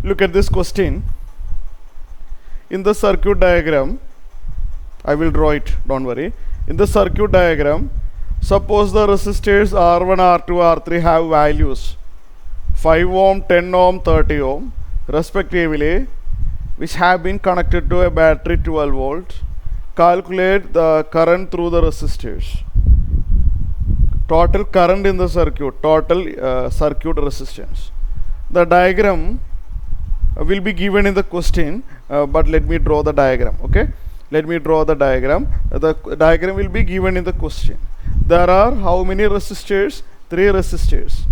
Look at this question. In the circuit diagram, I will draw it, don't worry. In the circuit diagram, suppose the resistors R1, R2, R3 have values 5 ohm, 10 ohm, 30 ohm respectively, which have been connected to a battery 12 volt. Calculate the current through the resistors. Total current in the circuit, total circuit resistance. The diagram will be given in the question, but let me draw the diagram. Okay, let me draw the diagram. The diagram will be given in the question. There are how many resistors? 3 resistors.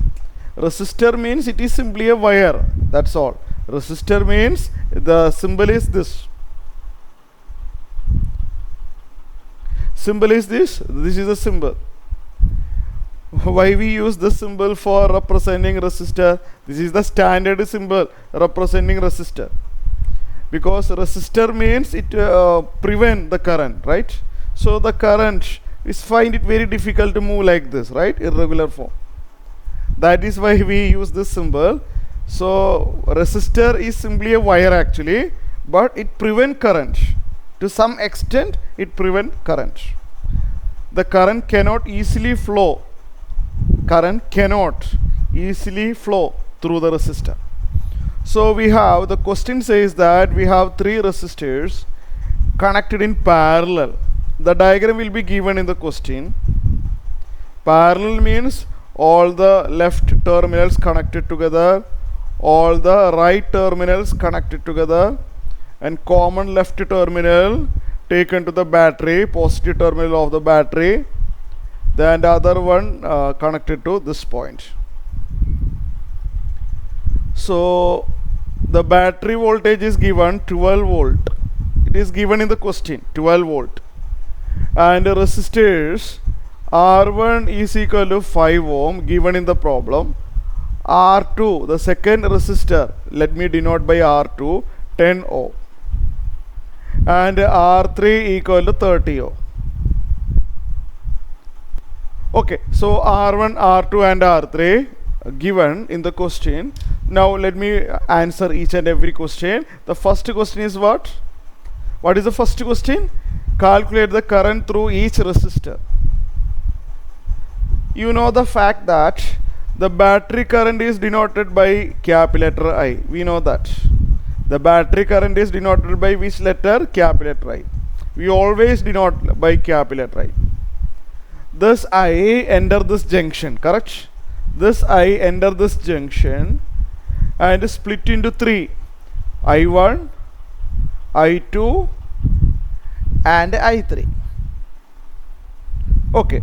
Resistor means it is simply a wire, that's all. Resistor means the symbol is this. Symbol is this. This is the symbol. Why we use this symbol for representing resistor? This is the standard symbol representing resistor, because resistor means it prevent the current, right? So the current is find it very difficult to move like this, right? Irregular form. That is why we use this symbol. So resistor is simply a wire actually, but it prevent current. To some extent it prevent current. The current cannot easily flow. Current cannot easily flow through the resistor. So we have, the question says that we have 3 resistors connected in parallel. The diagram will be given in the question. Parallel means all the left terminals connected together, all the right terminals connected together, and common left terminal taken to the battery, positive terminal of the battery, then the other one connected to this point. So the battery voltage is given 12 volt. It is given in the question, 12 volt. And the resistors R1 is equal to 5 ohm given in the problem. R2, the second resistor, let me denote by R2, 10 ohm. And R3 equal to 30 ohm. Okay, so R1, R2 and R3 given in the question. Now let me answer each and every question. The first question is what? What is the first question? Calculate the current through each resistor. You know the fact that the battery current is denoted by capital letter I. We know that. The battery current is denoted by which letter? Capital letter I. We always denote by capital letter I. This I enter this junction, correct? This I enter this junction and split into 3. I1, I2 and I3. Okay.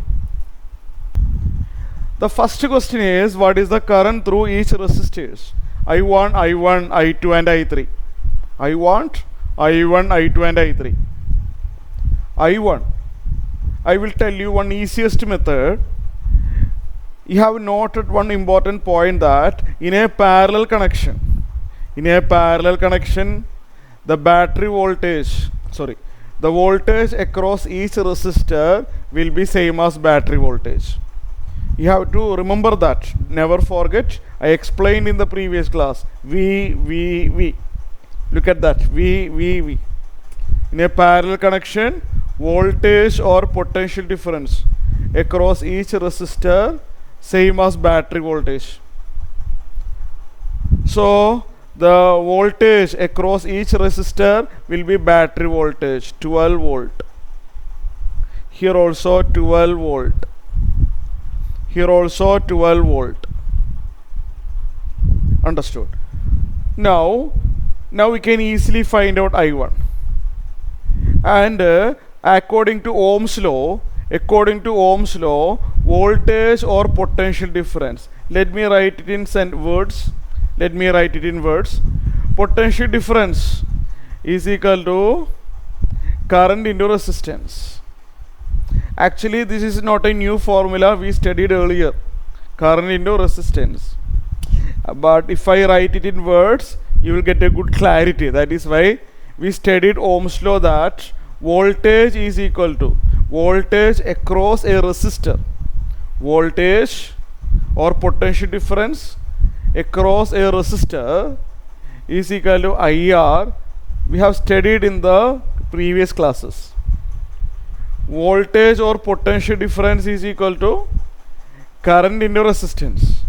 The first question is, what is the current through each resistors? I1, I2 and I3. I1, I2 and I3. I1. I will tell you one easiest method. You have noted one important point that in a parallel connection, the battery voltage, the voltage across each resistor will be same as battery voltage. You have to remember that. Never forget. I explained in the previous class. V. Look at that. V. In a parallel connection, voltage or potential difference across each resistor same as battery voltage. So the voltage across each resistor will be battery voltage, 12 volt. Here also 12 volt. Here also 12 volt. Understood? Now we can easily find out I1. And according to Ohm's law, voltage or potential difference. Let me write it in words. Potential difference is equal to current into resistance. Actually, this is not a new formula, we studied earlier. Current into resistance. But if I write it in words, you will get a good clarity. That is why we studied Ohm's law, that voltage is equal to voltage across a resistor. Voltage or potential difference across a resistor is equal to IR. We have studied in the previous classes. Voltage or potential difference is equal to current into resistance.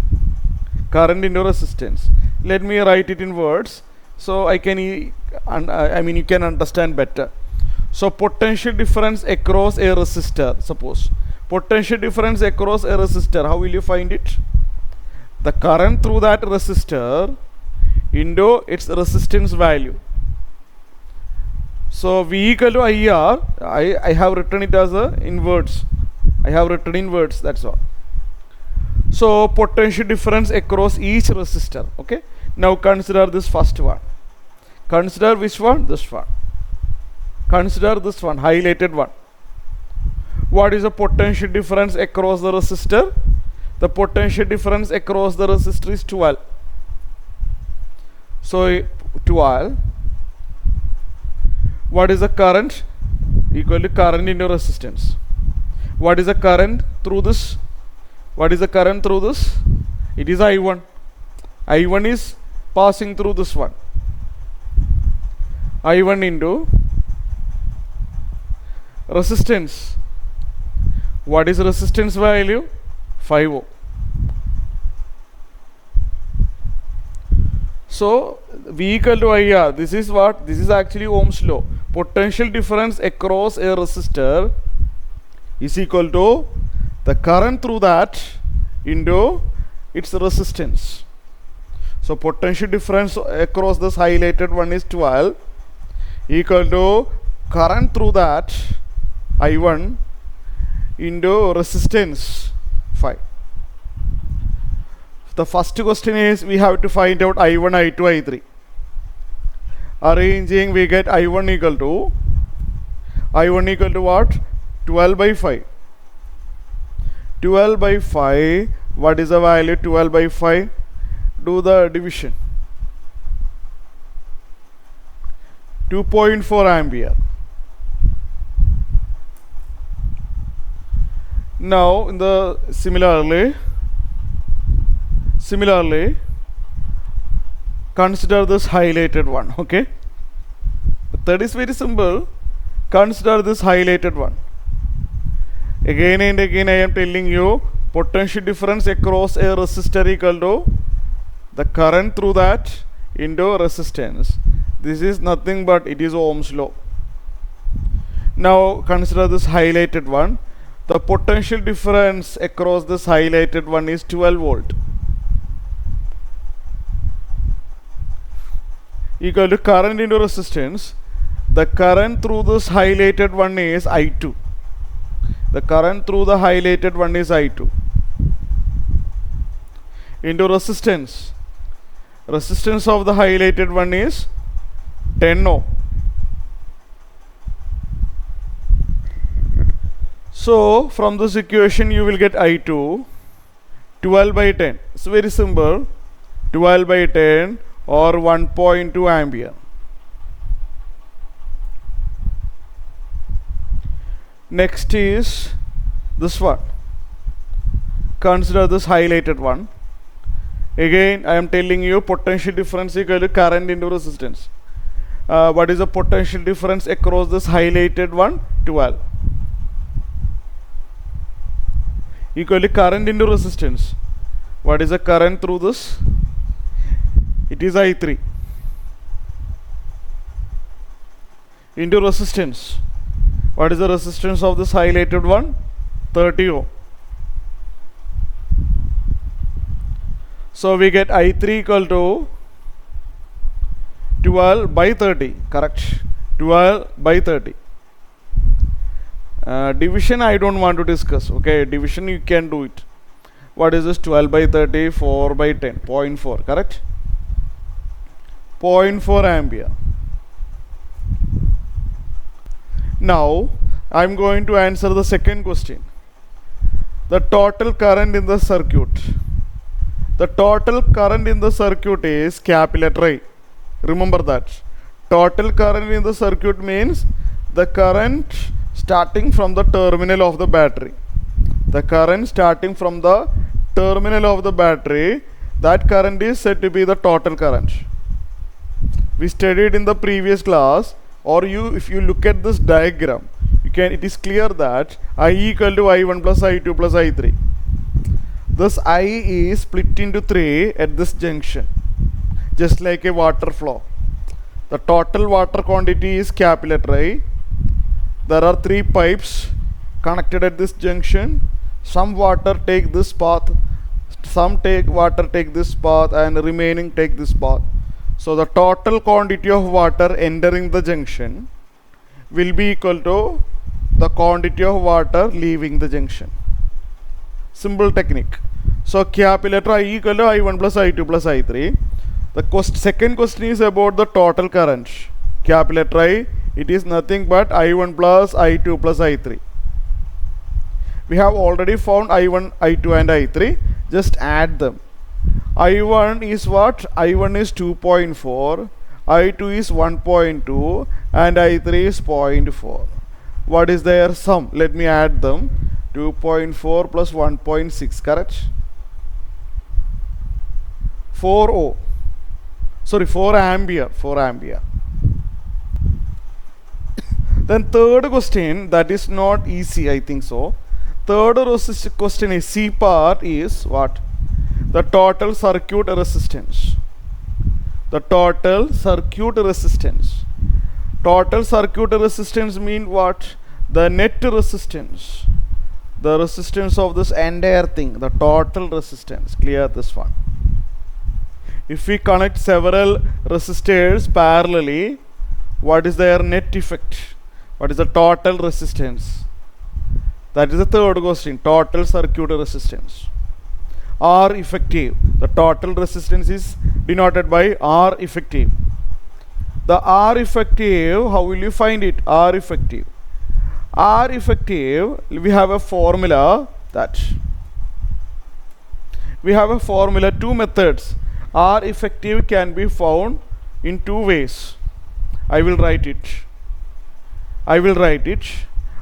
Current into resistance. Let me write it in words so you can understand better. So potential difference across a resistor, suppose potential difference across a resistor, how will you find it? The current through that resistor into its resistance value. So V equal to IR, I have written it as in words. I have written in words, that's all. So potential difference across each resistor. Okay. Now consider this first one. Consider which one? This one. Consider this one, highlighted one. What is the potential difference across the resistor? The potential difference across the resistor is 12. So 12. What is the current? Equal to current into resistance. What is the current through this? What is the current through this? It is I1. I1 is passing through this one. I1 into resistance. What is resistance value? 5 ohm. So V equal to IR. This is what? This is actually Ohm's law. Potential difference across a resistor is equal to the current through that into its resistance. So potential difference across this highlighted one is 12 equal to current through that I1 into resistance 5. The first question is we have to find out I1, I2, I3. Arranging, we get I1 equal to what? 12 by 5. 12 by 5. What is the value? 12 by 5. Do the division. 2.4 ampere. Now in the similarly consider this highlighted one. Okay, that is very simple. Consider this highlighted one. Again and again I am telling you, potential difference across a resistor equal to the current through that into resistance. This is nothing but it is Ohm's law. Now consider this highlighted one. The potential difference across this highlighted one is 12 volt. Equal to current into resistance. The current through this highlighted one is I2. The current through the highlighted one is I2. Into resistance. Resistance of the highlighted one is 10 ohm. So from this equation you will get I2 12 by 10. It's very simple. 12 by 10 or 1.2 ampere. Next is this one. Consider this highlighted one. Again I am telling you potential difference equal to current into resistance. What is the potential difference across this highlighted one? 12. Equal to current into resistance. What is the current through this? It is I3. Into resistance. What is the resistance of this highlighted one? 30 ohm. So we get I3 equal to 12 by 30. Correct. 12 by 30. Division I don't want to discuss. Okay, division you can do it. What is this? 12 by 30, 4 by 10, 0.4, correct? 0.4 ampere. Now I am going to answer the second question. The total current in the circuit. The total current in the circuit is capital letter I. Remember that. Total current in the circuit means the current starting from the terminal of the battery. The current starting from the terminal of the battery, that current is said to be the total current. we studied in the previous class, or if you look at this diagram, it is clear that I equal to I1 plus I2 plus I3. This I is split into 3 at this junction, just like a water flow. The total water quantity is capital letter I. There are 3 pipes connected at this junction. Some water take this path, some water take this path, and remaining take this path. So the total quantity of water entering the junction will be equal to the quantity of water leaving the junction. Simple technique. So capital letter I equal to I1 plus I2 plus I3. The second question is about the total current. Capital letter I, it is nothing but I1 plus I2 plus I3. We have already found I1, I2 and I3. Just add them. I1 is what? I1 is 2.4, I2 is 1.2 and I3 is 0.4. What is their sum? Let me add them. 2.4 plus 1.6, correct? 4 ampere. Then third question, that is not easy, I think so. Third question is, C part is what? The total circuit resistance. The total circuit resistance. Total circuit resistance mean what? The net resistance. The resistance of this entire thing. The total resistance. Clear this one. If we connect several resistors parallelly, what is their net effect? What is the total resistance? That is the third question. Total circuit resistance. R effective. The total resistance is denoted by R effective. The R effective, how will you find it? R effective. R effective, we have a formula that. We have a formula, 2 methods. R effective can be found in 2 ways. I will write it.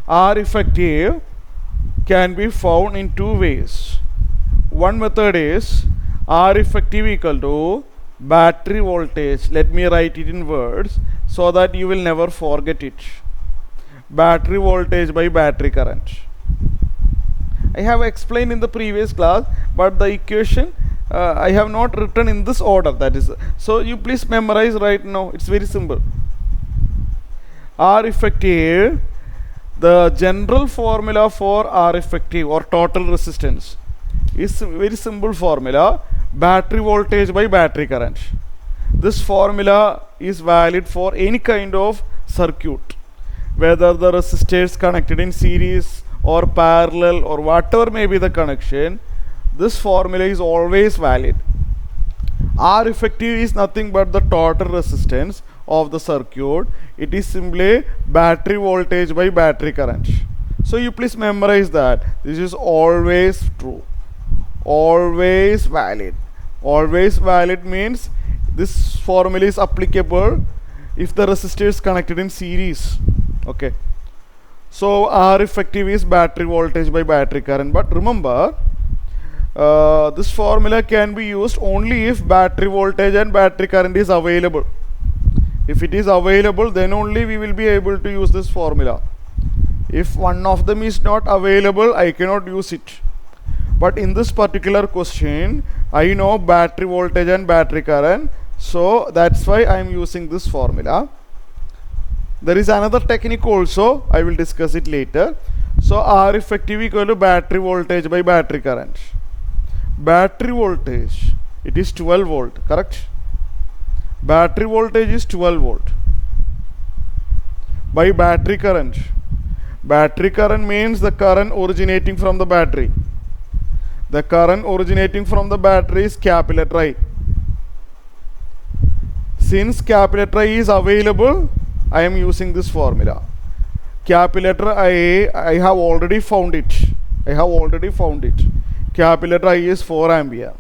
R effective can be found in 2 ways. One method is R effective equal to battery voltage. Let me write it in words so that you will never forget it. Battery voltage by battery current. I have explained in the previous class, but the equation I have not written in this order. That is, so you please memorize right now. It's very simple. R effective, the general formula for R effective or total resistance is very simple formula, battery voltage by battery current. This formula is valid for any kind of circuit, whether the resistors connected in series or parallel or whatever may be the connection. This formula is always valid. R effective is nothing but the total resistance of the circuit. It is simply battery voltage by battery current. So you please memorize that. This is always true, always valid. Always valid means this formula is applicable if the resistor is connected in series. Okay, so R effective is battery voltage by battery current. But remember, this formula can be used only if battery voltage and battery current is available. If it is available, then only we will be able to use this formula. If one of them is not available, I cannot use it. But in this particular question, I know battery voltage and battery current, so that's why I am using this formula. There is another technique also, I will discuss it later. So R effective equal to battery voltage by battery current. Battery voltage, it is 12 volt, correct? Battery voltage is 12 volt by battery current. Battery current means the current originating from the battery. The current originating from the battery is capital letter I. Since capital letter I is available, I am using this formula. Capital letter I have already found it. Capital letter I is 4 ampere.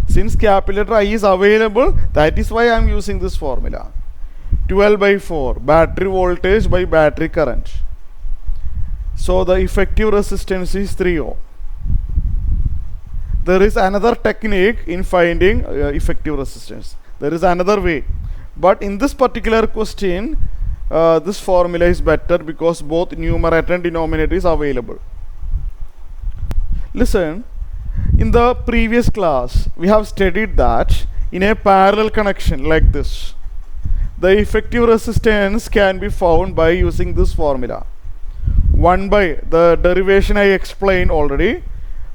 Since capital letter I is available, that is why I am using this formula. 12 by 4, battery voltage by battery current. So the effective resistance is 3 ohm. There is another technique in finding effective resistance. There is another way. But in this particular question, this formula is better because both numerator and denominator is available. Listen, in the previous class we have studied that in a parallel connection like this, the effective resistance can be found by using this formula. 1 by the derivation I explained already.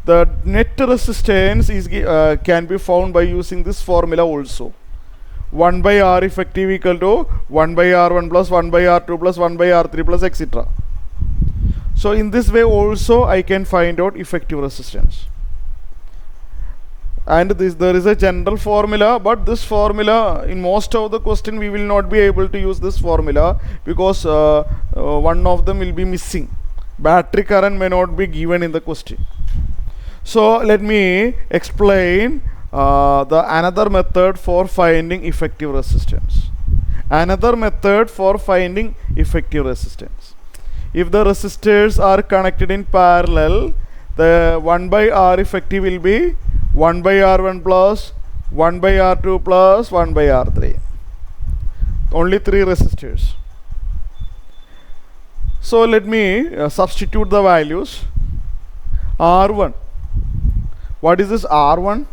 The net resistance is can be found by using this formula also. 1 by R effective equal to 1 by R1 plus 1 by R2 plus 1 by R3 plus etc. So in this way also I can find out effective resistance. And there is a general formula, but this formula in most of the question we will not be able to use this formula because one of them will be missing. Battery current may not be given in the question. So let me explain the another method for finding effective resistance. Another method for finding effective resistance. If the resistors are connected in parallel, the 1 by R effective will be 1 by R1 plus 1 by R2 plus 1 by R3. Only 3 resistors. So let me substitute the values. R1. What is this R1?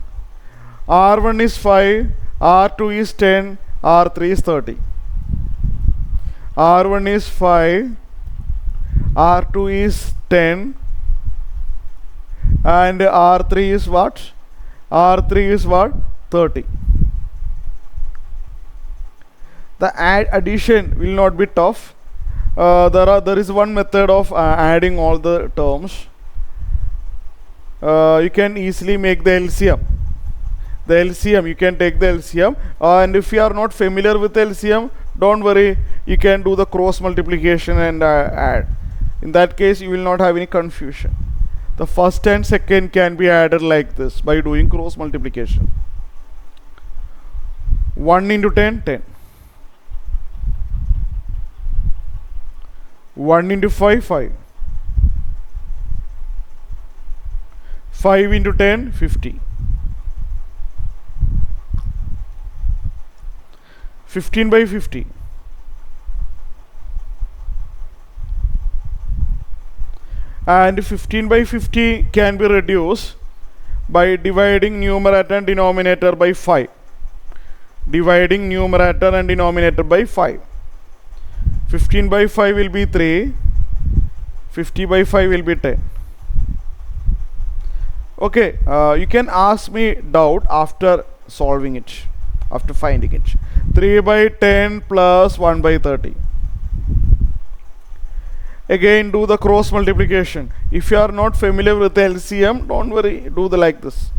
R1 is 5, R2 is 10, R3 is 30. R1 is 5, R2 is 10, and R3 is what? R3 is what? 30. The addition will not be tough. There is one method of adding all the terms. You can easily make the LCM. You can take the LCM, and if you are not familiar with LCM, don't worry, you can do the cross multiplication and add. In that case you will not have any confusion. The first and second can be added like this by doing cross multiplication. 1 into 10, 10. 1 into 5, 5. 5 into 10, 50. 15 by 50. And 15 by 50 can be reduced by dividing numerator and denominator by 5. Dividing numerator and denominator by 5. 15 by 5 will be 3. 50 by 5 will be 10. Okay, you can ask me doubt after solving it, after finding it. 3 by 10 plus 1 by 30. Again do the cross multiplication. If you are not familiar with LCM, don't worry, do the like this.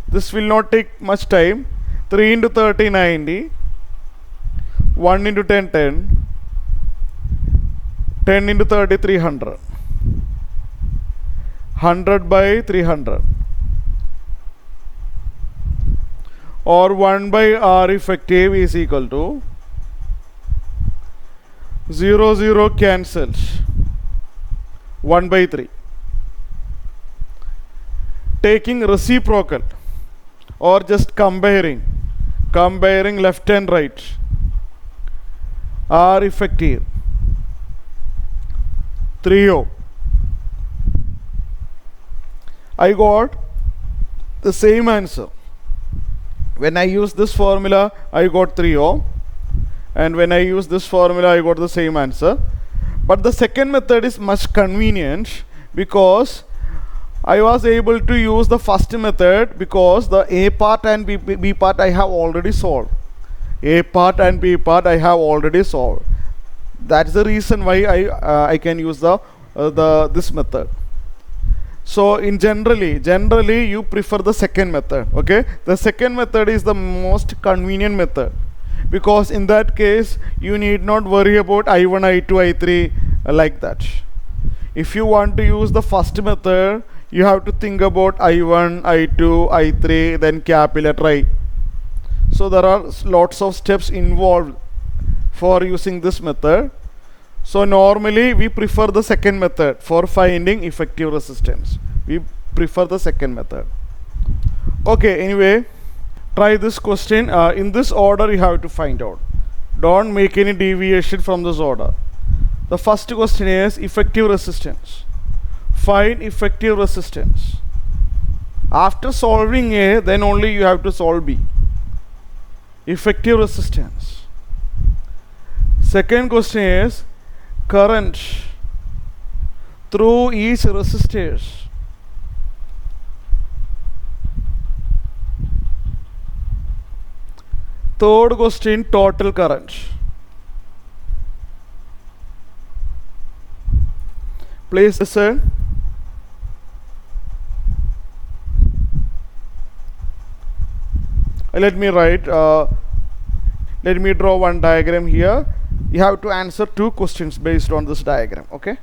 This will not take much time. 3 into 30, 90. 1 into 10, 10. 10 into 30, 300. 100 by 300. Or 1 by R effective is equal to 0, 0 cancels. 1 by 3. Taking reciprocal or just comparing left and right. R effective 3O. I got the same answer. When I use this formula, I got 3O, and when I use this formula, I got the same answer. But the second method is much convenient because I was able to use the first method because the A part and B part I have already solved. A part and B part I have already solved. That's the reason why I can use this method. So in generally you prefer the second method. Okay, the second method is the most convenient method, because in that case you need not worry about I1, I2, I3 like that. If you want to use the first method, you have to think about I1, I2, I3, then capital letter I. So there are lots of steps involved for using this method. So normally we prefer the second method for finding effective resistance. We prefer the second method. Okay, anyway, try this question. In this order you have to find out. Don't make any deviation from this order. The first question is effective resistance. Find effective resistance. After solving A, then only you have to solve B. Effective resistance. Second question is current through each resistors. Third question, total current. Please listen. Let me write, let me draw one diagram here. You have to answer two questions based on this diagram, okay?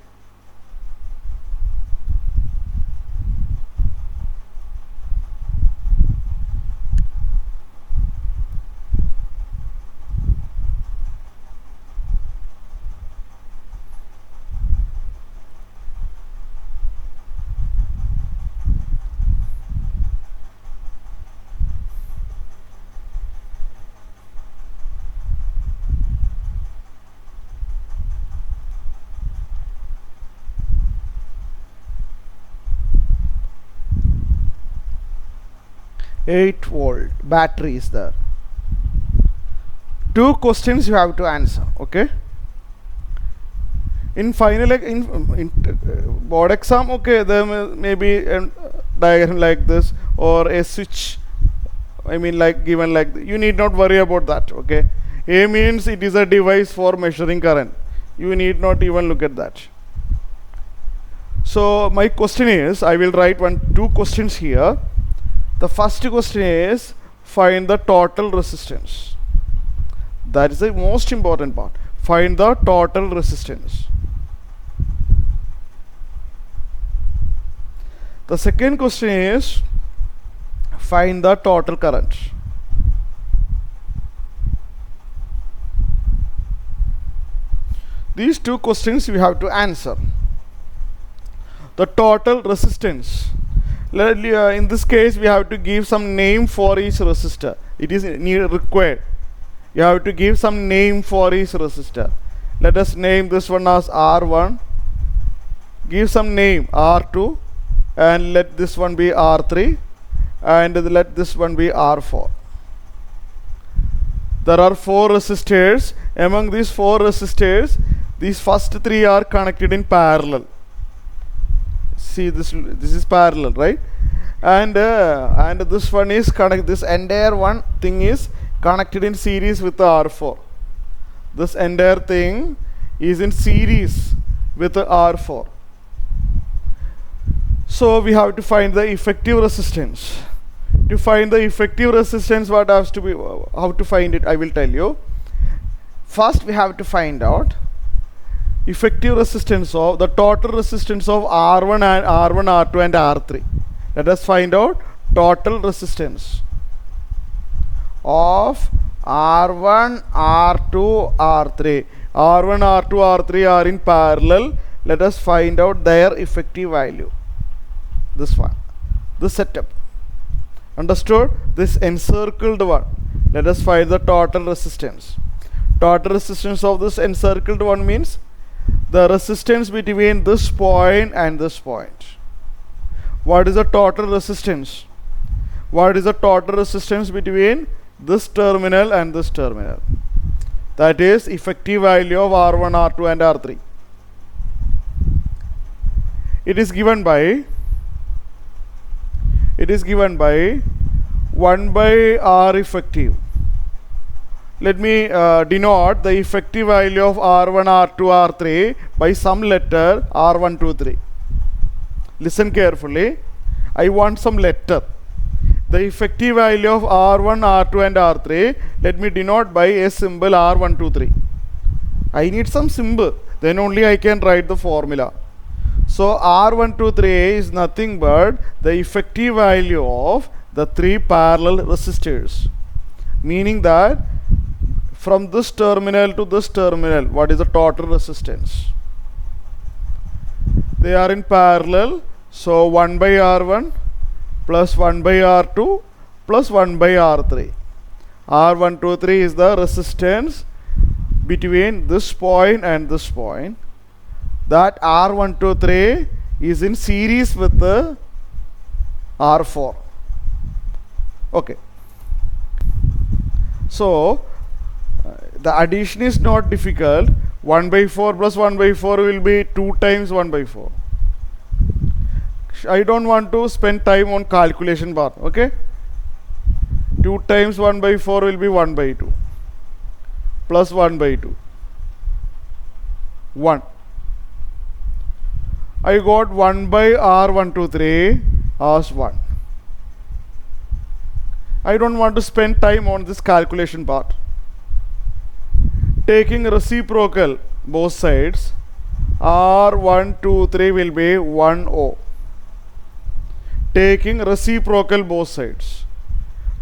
(8V) battery is there. Two questions you have to answer, okay? In final, in board exam, okay, there may be a diagram like this or a switch, I mean like given like you need not worry about that, okay? A means it is a device for measuring current. You need not even look at that. So my question is, I will write two questions here. The first question is find the total resistance. That is the most important part. Find the total resistance. The second question is find the total current. These two questions you have to answer. The total resistance. In this case we have to give some name for each resistor. It is required. You have to give some name for each resistor. Let us name this one as R1. Give some name R2 and let this one be R3 and let this one be R4. There are 4 resistors. Among these 4 resistors, these first 3 are connected in parallel. See, this is parallel, right? And this one is connected. This entire one thing is connected in series with the R4. This entire thing is in series with the R4. So we have to find the effective resistance. To find the effective resistance, what has to be, how to find it, I will tell you. First we have to find out effective resistance of the total resistance of R1 and R1, R2 and R3. Let us find out total resistance of R1, R2, R3. R1, R2, R3 are in parallel. Let us find out their effective value. This one, this setup. Understood? This encircled one. Let us find the total resistance. Total resistance of this encircled one means the resistance between this point and this point. What is the total resistance? What is the total resistance between this terminal and this terminal? That is effective value of R1, R2 and R3. It is given by 1 by R effective. Let me denote the effective value of R1, R2, R3 by some letter R1, 2, 3. Listen carefully. I want some letter. The effective value of R1, R2 and R3, let me denote by a symbol R1, 2, 3. I need some symbol. Then only I can write the formula. So R1, 2, 3 is nothing but the effective value of the 3 parallel resistors. Meaning that from this terminal to this terminal, what is the total resistance? They are in parallel. So 1 by R1 plus 1 by R2 plus 1 by R3. R1, 2, 3 is the resistance between this point and this point, that R123 is in series with the R4. Okay. So the addition is not difficult. 1 by 4 plus 1 by 4 will be 2 times 1 by 4. I don't want to spend time on calculation part. Okay. 2 times 1 by 4 will be 1 by 2 plus 1 by 2. 1. I got 1 by R123 as 1. I don't want to spend time on this calculation part. Taking reciprocal both sides, R123 will be 1O. Taking reciprocal both sides,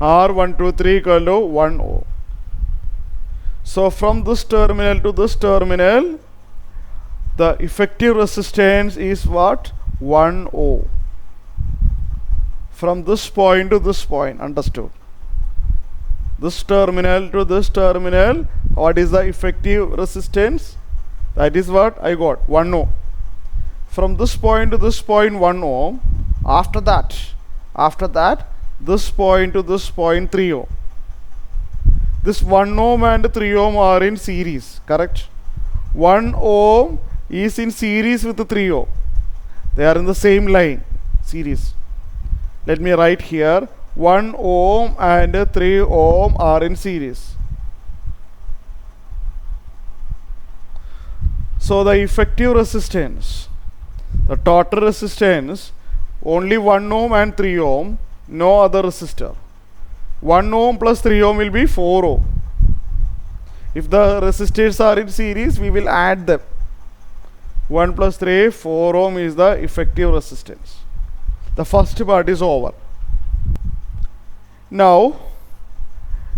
R123 equal to 1O. So from this terminal to this terminal, the effective resistance is what? 1O. From this point to this point, understood? This terminal to this terminal, what is the effective resistance? That is what I got, 1 ohm. From this point to this point, 1 ohm. After that, this point to this point, 3 ohm. This 1 ohm and 3 ohm are in series, correct? 1 ohm is in series with the 3 ohm. They are in the same line, series. Let me write here, 1 ohm and 3 ohm are in series. So the effective resistance, the total resistance, only 1 ohm and 3 ohm, no other resistor. 1 ohm plus 3 ohm will be 4 ohm. If the resistors are in series, we will add them. 1 plus 3, 4 ohm is the effective resistance. The first part is over. Now,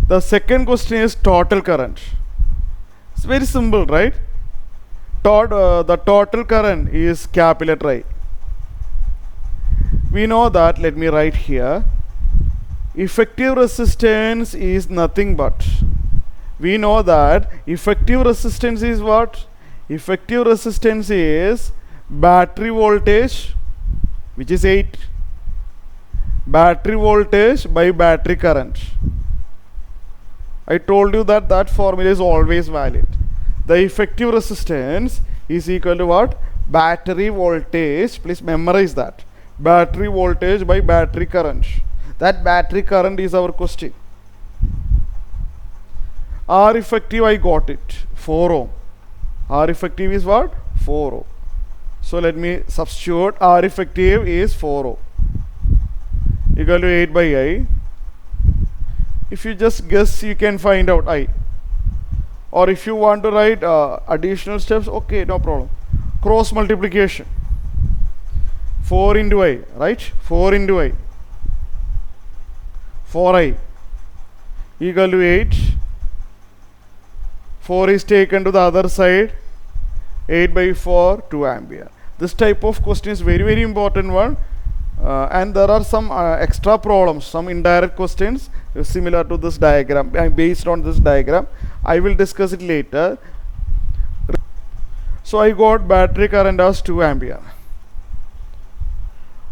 the second question is total current. It's very simple, right? The total current is capital I. We know that, let me write here, effective resistance is nothing but, we know that effective resistance is what? Effective resistance is battery voltage, which is 8. Battery voltage by battery current. I told you that that formula is always valid. The effective resistance is equal to what? Battery voltage. Please memorize that. Battery voltage by battery current. That battery current is our question. R effective, I got it. 4 ohm. R effective is what? 4 ohm. So let me substitute. R effective is 4 ohm. Equal to 8 by I. If you just guess, you can find out I. Or if you want to write additional steps, okay, no problem. Cross multiplication. 4 into I, right? 4 into I. 4I equal to 8. 4 is taken to the other side. 8 by 4, 2 ampere. This type of question is very, very important one. And there are some extra problems, some indirect questions similar to this diagram, based on this diagram. I will discuss it later. So I got battery current as 2 ampere.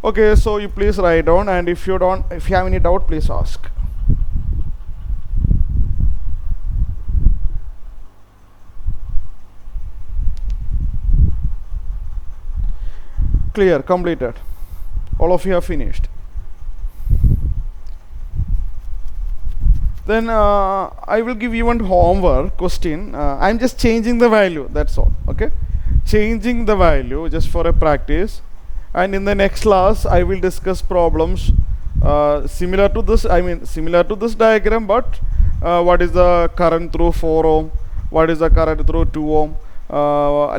Okay, so you please write down, and if you have any doubt, please ask. Clear, completed. All of you have finished. Then I will give you one homework question. I'm just changing the value, that's all. Okay, changing the value just for a practice. And in the next class I will discuss problems similar to this, similar to this diagram, but what is the current through 4 ohm, what is the current through 2 ohm,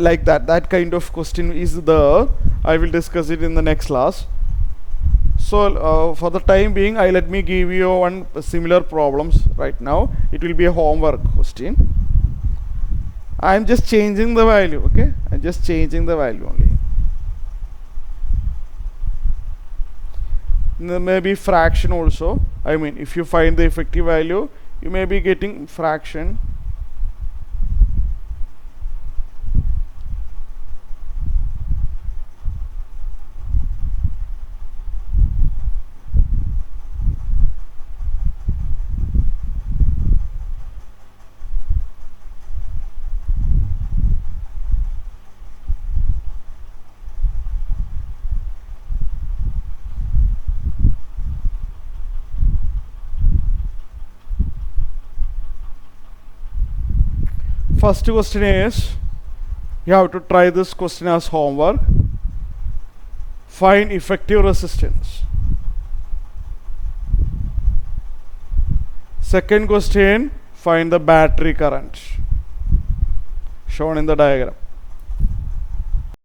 like that kind of question is there. I will discuss it in the next class. So for the time being, let me give you one similar problems right now. It will be a homework question. I am just changing the value. Okay, I'm just changing the value only. There may be fraction also. If you find the effective value, you may be getting fraction. First question is, you have to try this question as homework. Find effective resistance. Second question, find the battery current shown in the diagram.